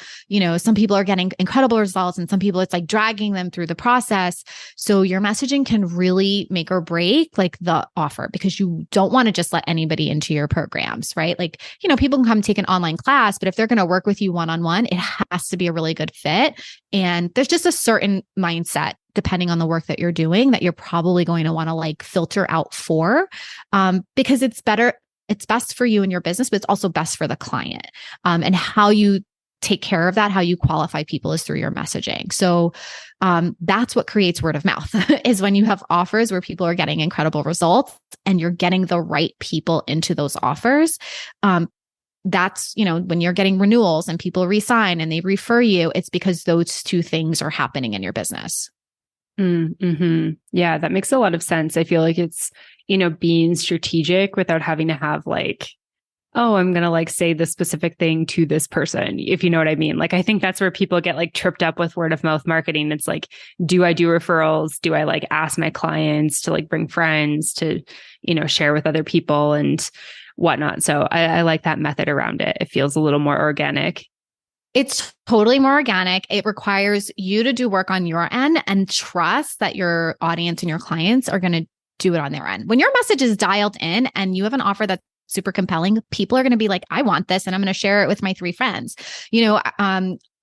some people are getting incredible results and some people it's like dragging them through the process. So your messaging can really make or break like the offer, because you don't want to just let anybody into your programs, right? Like, people can come take an online class, but if they're going to work with you one-on-one, it has to be a really good fit. And there's just a certain mindset, depending on the work that you're doing, that you're probably going to want to like filter out for, because it's best for you and your business, but it's also best for the client. And how you take care of that, how you qualify people, is through your messaging. So that's what creates word of mouth is when you have offers where people are getting incredible results and you're getting the right people into those offers. That's, when you're getting renewals and people re-sign and they refer you, it's because those two things are happening in your business. Mm-hmm. Yeah, that makes a lot of sense. I feel like it's, being strategic without having to have like, oh, I'm going to like say this specific thing to this person, if you know what I mean. Like, I think that's where people get like tripped up with word of mouth marketing. It's like, do I do referrals? Do I like ask my clients to like bring friends to, share with other people and whatnot? So I like that method around it. It feels a little more organic. It's totally more organic. It requires you to do work on your end and trust that your audience and your clients are going to do it on their end. When your message is dialed in and you have an offer that's super compelling, people are going to be like, I want this, and I'm going to share it with my 3 friends.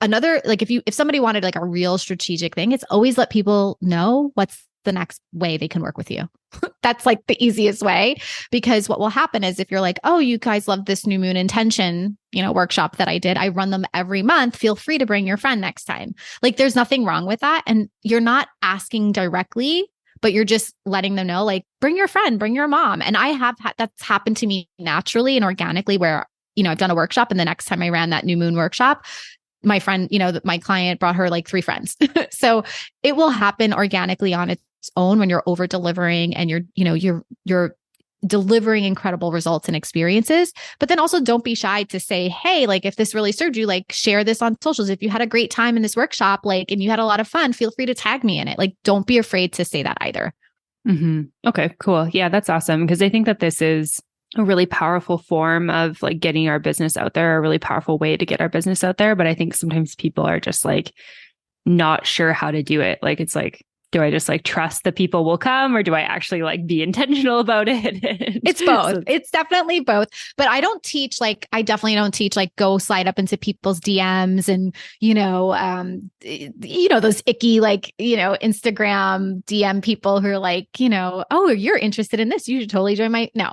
Another, like if somebody wanted like a real strategic thing, it's always let people know what's the next way they can work with you. That's like the easiest way, because what will happen is if you're like, oh, you guys love this new moon intention, workshop that I did, I run them every month. Feel free to bring your friend next time. Like there's nothing wrong with that. And you're not asking directly, but you're just letting them know, like, bring your friend, bring your mom. And I have that's happened to me naturally and organically where, I've done a workshop and the next time I ran that new moon workshop, my friend, my client brought her like 3 friends. So it will happen organically on its own when you're over delivering and you're delivering incredible results and experiences. But then also don't be shy to say, hey, like if this really served you, like share this on socials. If you had a great time in this workshop, like, and you had a lot of fun, feel free to tag me in it. Like, don't be afraid to say that either. Mm-hmm. Okay, cool. Yeah, that's awesome. Because I think that this is a really powerful form of like getting our business out there, a really powerful way to get our business out there. But I think sometimes people are just like not sure how to do it. Like, it's like, do I just like trust that people will come, or do I actually like be intentional about it? It's both. It's definitely both. But I definitely don't teach like go slide up into people's DMs and, those icky, like, Instagram DM people who are like, oh, you're interested in this, you should totally join No.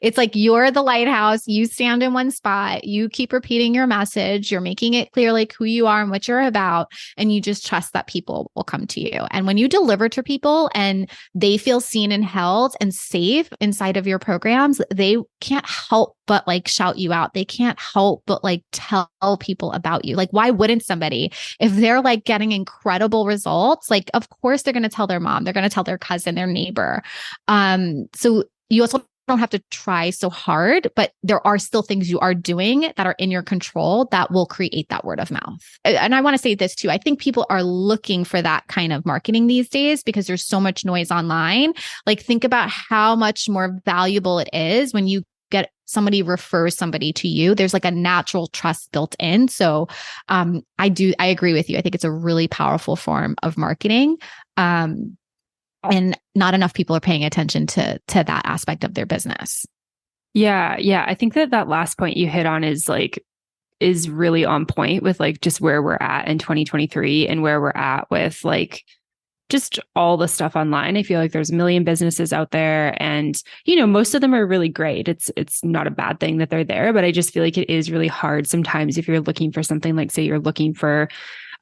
It's like you're the lighthouse. You stand in one spot. You keep repeating your message. You're making it clear like who you are and what you're about. And you just trust that people will come to you. And when you deliver to people and they feel seen and held and safe inside of your programs, they can't help but like shout you out. They can't help but like tell people about you. Like, why wouldn't somebody, if they're like getting incredible results, like, of course they're going to tell their mom, they're going to tell their cousin, their neighbor. So you also don't have to try so hard, but there are still things you are doing that are in your control that will create that word of mouth. And I want to say this too. I think people are looking for that kind of marketing these days because there's so much noise online. Like, think about how much more valuable it is when you get somebody refers somebody to you. There's like a natural trust built in. So I agree with you. I think it's a really powerful form of marketing. And not enough people are paying attention to that aspect of their business. Yeah. I think that last point you hit on is really on point with like just where we're at in 2023 and where we're at with like just all the stuff online. I feel like there's a million businesses out there and, most of them are really great. It's not a bad thing that they're there, but I just feel like it is really hard sometimes if you're looking for something like, say, you're looking for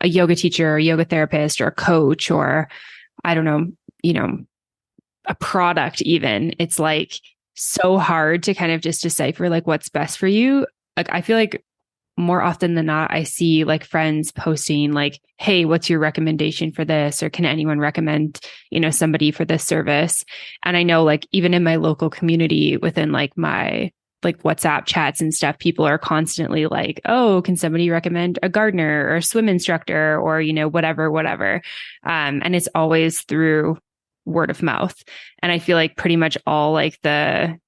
a yoga teacher or a yoga therapist or a coach or I don't know, a product even. It's like so hard to kind of just decipher like what's best for you. Like, I feel like more often than not, I see like friends posting like, hey, what's your recommendation for this? Or can anyone recommend, somebody for this service? And I know like even in my local community within like my like WhatsApp chats and stuff, people are constantly like, oh, can somebody recommend a gardener or a swim instructor or, whatever. And it's always through word of mouth. And I feel like pretty much all like the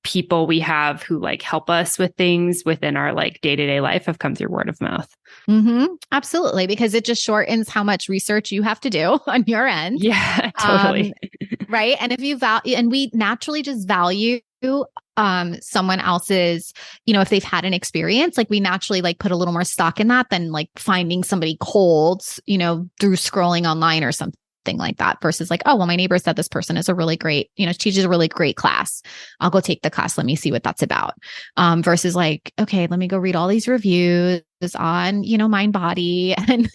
people we have who like help us with things within our like day-to-day life have come through word of mouth. Mm-hmm. Absolutely. Because it just shortens how much research you have to do on your end. Yeah, totally. Right. And if you value, and we naturally just value someone else's, if they've had an experience, like we naturally like put a little more stock in that than like finding somebody cold, through scrolling online or something like that versus like, oh, well, my neighbor said this person is a really great, teaches a really great class. I'll go take the class. Let me see what that's about. Versus like, okay, let me go read all these reviews on, Mind Body and,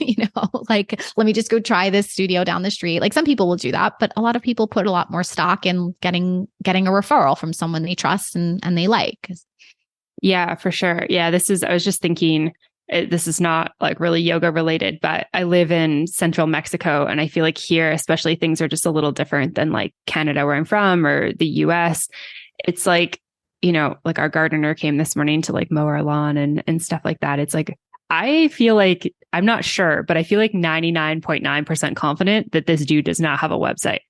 like, let me just go try this studio down the street. Like some people will do that, but a lot of people put a lot more stock in getting a referral from someone they trust and they like. Yeah, for sure. Yeah. I was just thinking, this is not like really yoga related, but I live in central Mexico. And I feel like here, especially things are just a little different than like Canada where I'm from or the US. It's like, like our gardener came this morning to like mow our lawn and stuff like that. It's like, I feel like, I'm not sure, but I feel like 99.9% confident that this dude does not have a website.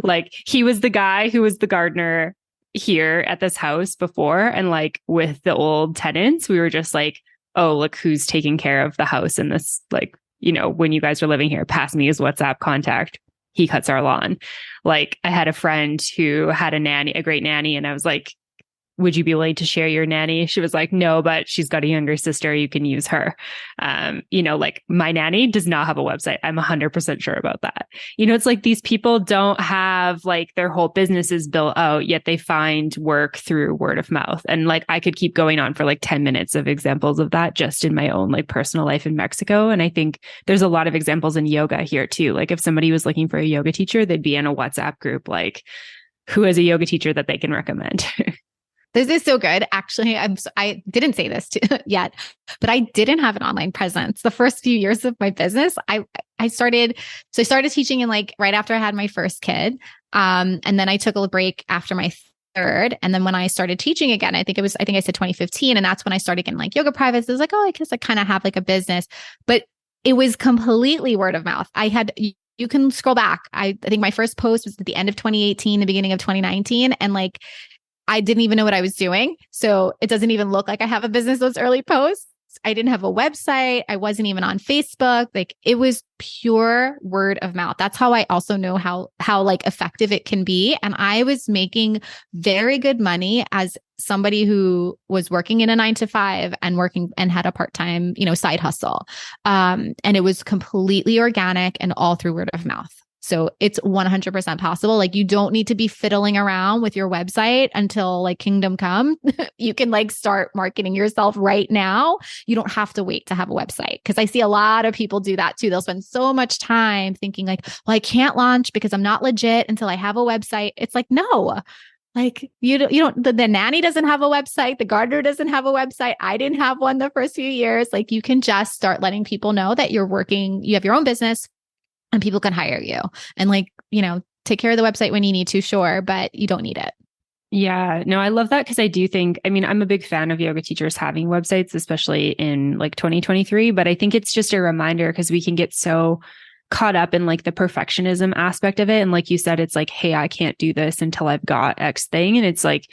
Like he was the guy who was the gardener here at this house before. And like with the old tenants, we were just like, oh, look who's taking care of the house in this, like, when you guys are living here, pass me his WhatsApp contact. He cuts our lawn. Like I had a friend who had a great nanny. And I was like, would you be willing to share your nanny? She was like, no, but she's got a younger sister. You can use her. Like my nanny does not have a website. I'm 100% sure about that. It's like these people don't have like their whole businesses built out, yet they find work through word of mouth. And like, I could keep going on for like 10 minutes of examples of that just in my own like personal life in Mexico. And I think there's a lot of examples in yoga here too. Like if somebody was looking for a yoga teacher, they'd be in a WhatsApp group, like who is a yoga teacher that they can recommend. This is so good. Actually, I didn't say this yet, but I didn't have an online presence. The first few years of my business, I started teaching in like right after I had my first kid. And then I took a break after my third. And then when I started teaching again, I think I said 2015. And that's when I started getting like yoga privates. I was like, oh, I guess I kind of have like a business, but it was completely word of mouth. You can scroll back. I think my first post was at the end of 2018, the beginning of 2019. And like, I didn't even know what I was doing. So it doesn't even look like I have a business, those early posts. I didn't have a website. I wasn't even on Facebook. Like it was pure word of mouth. That's how I also know how like effective it can be. And I was making very good money as somebody who was working in a 9 to 5 and working and had a part-time, side hustle. And it was completely organic and all through word of mouth. So it's 100% possible. Like you don't need to be fiddling around with your website until like kingdom come. You can like start marketing yourself right now. You don't have to wait to have a website. Cause I see a lot of people do that too. They'll spend so much time thinking like, well, I can't launch because I'm not legit until I have a website. It's like, no, like you don't, the nanny doesn't have a website. The gardener doesn't have a website. I didn't have one the first few years. Like you can just start letting people know that you have your own business. And people can hire you and like, take care of the website when you need to, sure, but you don't need it. Yeah, no, I love that because I do think, I'm a big fan of yoga teachers having websites, especially in like 2023, but I think it's just a reminder because we can get so caught up in like the perfectionism aspect of it. And like you said, it's like, hey, I can't do this until I've got X thing. And it's like,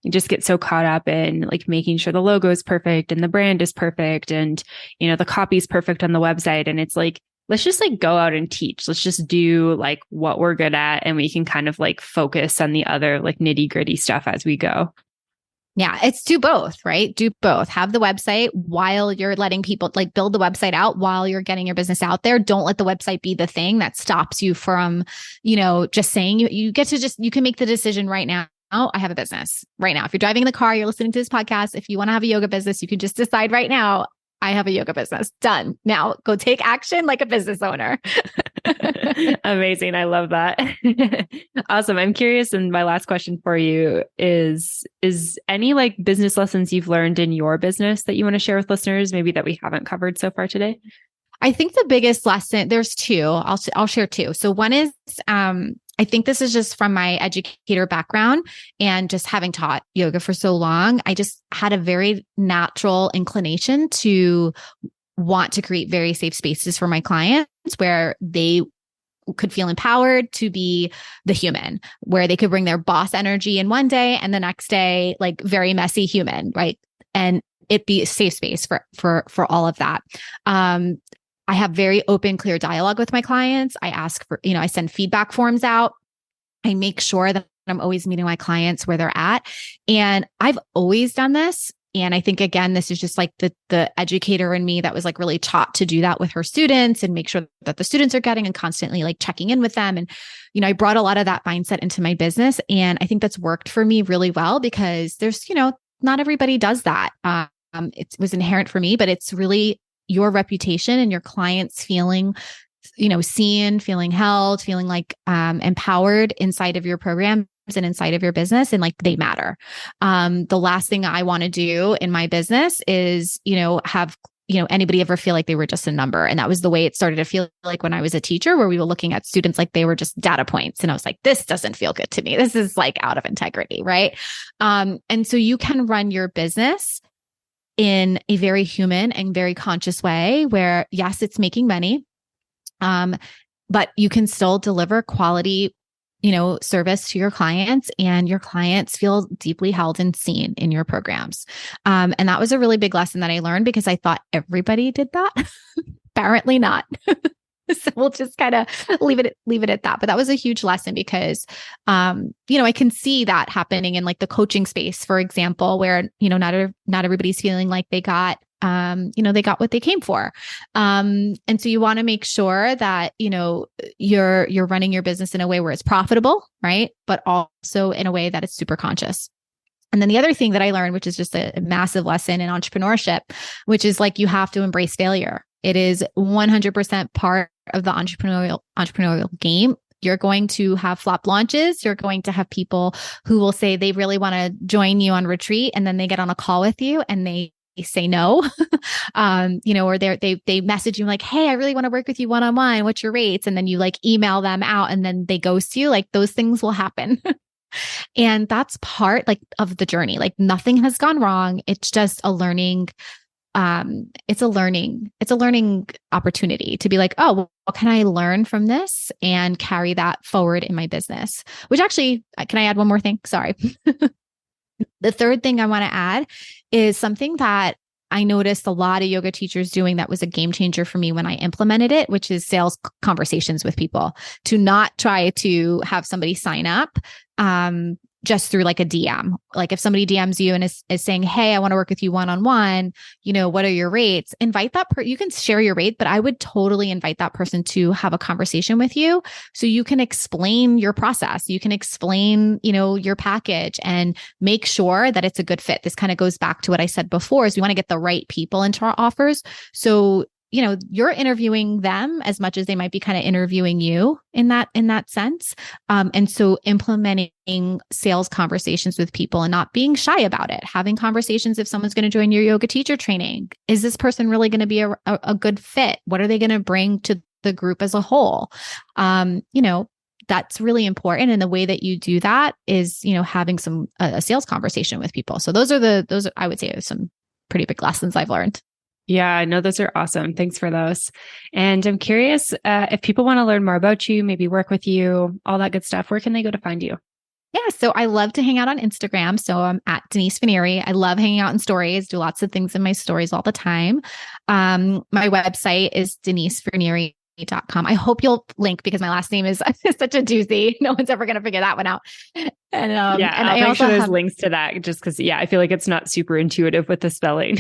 you just get so caught up in like making sure the logo is perfect and the brand is perfect and, the copy is perfect on the website. And it's like, let's just like go out and teach. Let's just do like what we're good at. And we can kind of like focus on the other like nitty gritty stuff as we go. Yeah, it's do both, right? Do both. Have the website while you're letting people like build the website out while you're getting your business out there. Don't let the website be the thing that stops you from, just saying you can make the decision right now. Oh, I have a business right now. If you're driving in the car, you're listening to this podcast. If you want to have a yoga business, you can just decide right now, I have a yoga business. Done. Now go take action like a business owner. Amazing. I love that. Awesome. I'm curious. And my last question for you is any like business lessons you've learned in your business that you want to share with listeners, maybe that we haven't covered so far today? I think the biggest lesson, there's two. I'll share two. So one is, I think this is just from my educator background and just having taught yoga for so long. I just had a very natural inclination to want to create very safe spaces for my clients where they could feel empowered to be the human, where they could bring their boss energy in one day and the next day, like very messy human, right? And it be a safe space for all of that. I have very open, clear dialogue with my clients. I ask for, I send feedback forms out. I make sure that I'm always meeting my clients where they're at. And I've always done this. And I think, again, this is just like the educator in me that was like really taught to do that with her students and make sure that the students are getting and constantly like checking in with them. And, I brought a lot of that mindset into my business. And I think that's worked for me really well because there's, not everybody does that. It was inherent for me, but it's really your reputation and your clients feeling, seen, feeling held, feeling like empowered inside of your programs and inside of your business, and like they matter. The last thing I want to do in my business is, have anybody ever feel like they were just a number. And that was the way it started to feel like when I was a teacher, where we were looking at students like they were just data points. And I was like, this doesn't feel good to me. This is like out of integrity, right? And so you can run your business in a very human and very conscious way where, yes, it's making money, but you can still deliver quality, service to your clients, and your clients feel deeply held and seen in your programs. And that was a really big lesson that I learned because I thought everybody did that. Apparently not. So we'll just kind of leave it at that. But that was a huge lesson because, I can see that happening in like the coaching space, for example, where, not everybody's feeling like they got what they came for. And so you want to make sure that, you're running your business in a way where it's profitable, right? But also in a way that it's super conscious. And then the other thing that I learned, which is just a massive lesson in entrepreneurship, which is like, you have to embrace failure. It is 100% part of the entrepreneurial game. You're going to have flop launches. You're going to have people who will say they really want to join you on retreat, and then they get on a call with you and they say no, or they message you like, hey, I really want to work with you one-on-one. What's your rates? And then you like email them out and then they ghost you. Like those things will happen. And that's part like of the journey. Like nothing has gone wrong. It's just a learning. It's a learning opportunity to be like, oh, well, what can I learn from this and carry that forward in my business? Which actually, can I add one more thing? Sorry. The third thing I want to add is something that I noticed a lot of yoga teachers doing that was a game changer for me when I implemented it, which is sales conversations with people, to not try to have somebody sign up just through like a DM. Like if somebody DMs you and is saying, hey, I want to work with you one-on-one, what are your rates? Invite that you can share your rate, but I would totally invite that person to have a conversation with you so you can explain your process. You can explain, your package and make sure that it's a good fit. This kind of goes back to what I said before, is we want to get the right people into our offers. So you're interviewing them as much as they might be kind of interviewing you in that sense. And so implementing sales conversations with people and not being shy about it, having conversations if someone's going to join your yoga teacher training. Is this person really going to be a good fit? What are they going to bring to the group as a whole? That's really important. And the way that you do that is, having a sales conversation with people. So those are I would say are some pretty big lessons I've learned. Yeah, no, those are awesome. Thanks for those. And I'm curious if people want to learn more about you, maybe work with you, all that good stuff, where can they go to find you? Yeah, so I love to hang out on Instagram. So I'm at Denise Vernieri. I love hanging out in stories, do lots of things in my stories all the time. My website is denisevernieri.com. I hope you'll link because my last name is such a doozy. No one's ever going to figure that one out. And I'll make sure there's links to that just because, I feel like it's not super intuitive with the spelling.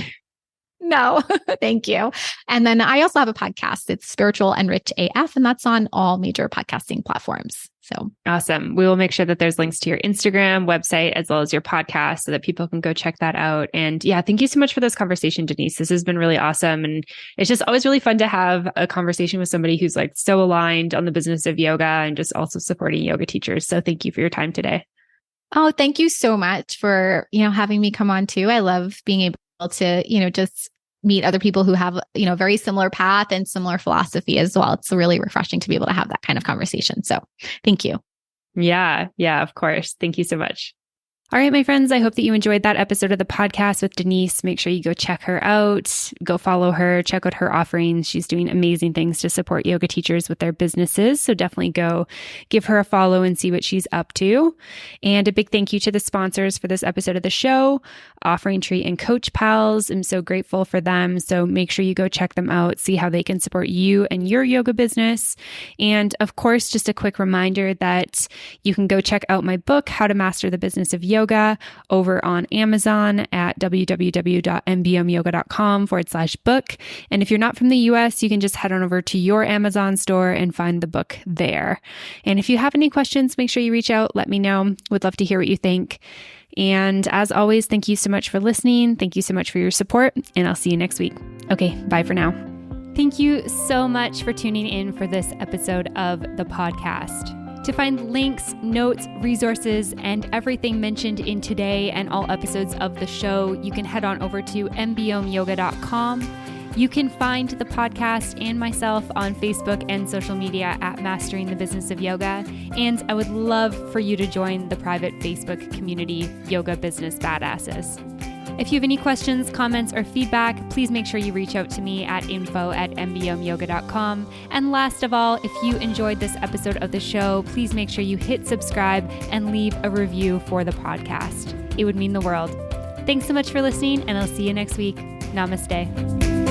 No, thank you. And then I also have a podcast. It's Spiritual and Rich AF, and that's on all major podcasting platforms. So awesome. We will make sure that there's links to your Instagram, website, as well as your podcast so that people can go check that out. And thank you so much for this conversation, Denise. This has been really awesome. And it's just always really fun to have a conversation with somebody who's like so aligned on the business of yoga and just also supporting yoga teachers. So thank you for your time today. Oh, thank you so much for, having me come on too. I love being able to, just meet other people who have, very similar path and similar philosophy as well. It's really refreshing to be able to have that kind of conversation. So thank you. Yeah, of course. Thank you so much. All right, my friends, I hope that you enjoyed that episode of the podcast with Denise. Make sure you go check her out, go follow her, check out her offerings. She's doing amazing things to support yoga teachers with their businesses. So definitely go give her a follow and see what she's up to. And a big thank you to the sponsors for this episode of the show, Offering Tree and Coach Pals. I'm so grateful for them. So make sure you go check them out, see how they can support you and your yoga business. And of course, just a quick reminder that you can go check out my book, How to Master the Business of Yoga, over on Amazon at www.mbmyoga.com/book. And if you're not from the US, you can just head on over to your Amazon store and find the book there. And if you have any questions, make sure you reach out. Let me know. Would love to hear what you think. And as always, thank you so much for listening. Thank you so much for your support, and I'll see you next week. Okay, bye for now. Thank you so much for tuning in for this episode of the podcast. To find links, notes, resources, and everything mentioned in today and all episodes of the show, you can head on over to mbmyoga.com. You can find the podcast and myself on Facebook and social media at Mastering the Business of Yoga. And I would love for you to join the private Facebook community, Yoga Business Badasses. If you have any questions, comments, or feedback, please make sure you reach out to me at info@mbmyoga.com. And last of all, if you enjoyed this episode of the show, please make sure you hit subscribe and leave a review for the podcast. It would mean the world. Thanks so much for listening, and I'll see you next week. Namaste.